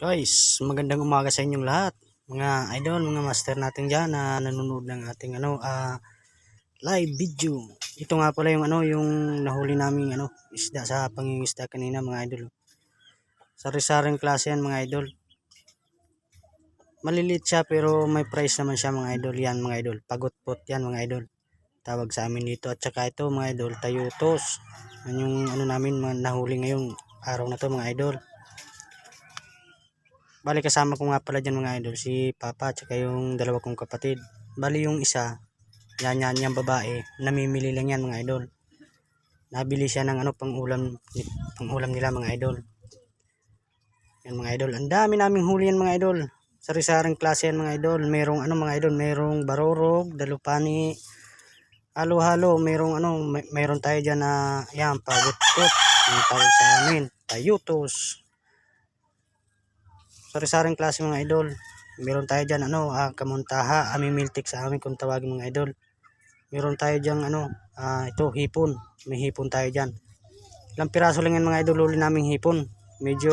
Guys, magandang umaga sa inyong lahat. Mga idol, mga master natin diyan na nanonood ng ating live video. Ito nga pala yung yung nahuli naming isda sa pangingisda kanina mga idol. Sari-saring klase yan mga idol. Maliliit siya pero may price naman siya mga idol. Yan mga idol. Pagotpot yan mga idol. Tawag sa amin dito. At saka ito mga idol, tayutos. Yan yung namin nahuli ngayong araw na to mga idol. Bali kasama ko nga pala dyan mga idol, si Papa at saka yung dalawa kong kapatid. Bali yung isa, yan babae, namimili lang yan mga idol. Nabili siya ng pang-ulam nila mga idol. Yan mga idol, ang dami naming huli yan mga idol. Sari-saring klase yan mga idol. Merong mga idol, merong barorog, dalupani, halo-halo, merong meron tayo dyan na yan, pagot-pot, yung tawag sa amin, tayutos. Sari-saring klase mga idol. Meron tayo diyan kamuntaha, amimiltik sa amin kung tawagin mga idol. Meron tayo diyan ito hipon. May hipon tayo diyan. Ilang piraso lang yan mga idol huli naming hipon. Medyo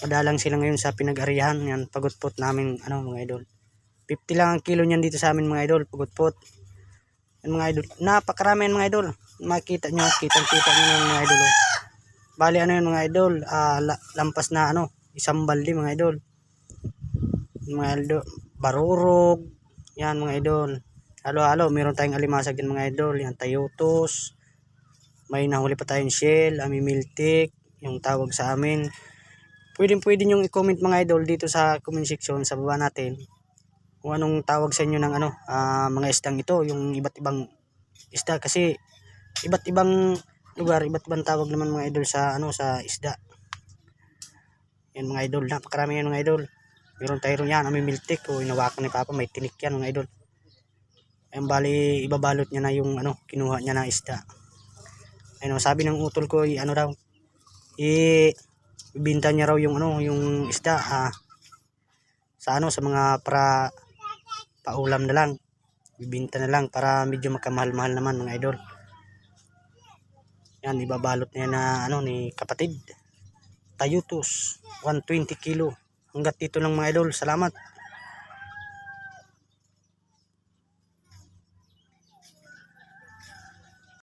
madalang sila ngayon sa pinag-arihan. Yan pagutpot namin mga idol. 50 lang ang kilo niyan dito sa amin mga idol, pagutpot. Yan mga idol. Napakarami yan mga idol. Makita nyo, kitang-kita nyo ng mga idol. Bali yan mga idol, lampas na isang balde mga idol. Mga idol, barurog, yan mga idol. Halo-halo, meron tayong alimasag din mga idol, yan tayutos. May nahuli pa tayong shell, amimiltik, yung tawag sa amin. Pwede nyo i-comment mga idol dito sa comment section sa baba natin kung anong tawag sa inyo ng mga isdang ito, yung iba't ibang isda kasi iba't ibang lugar, iba't ibang tawag naman mga idol sa sa isda. Yan mga idol, napakarami yan mga idol. Meron tayo yan, amimiltik o inawakan ni Papa, may tinik yan mga idol. Ayan bali, ibabalot niya na yung kinuha niya na isda. Ayun, sabi ng utol ko, raw, ibinta niya raw yung yung isda sa sa mga paulam na lang. Ibinta na lang para medyo makamahal-mahal naman mga idol. Yan, ibabalot niya na ni kapatid. Tayutos 120 kilo. Hanggat dito lang mga idol. Salamat.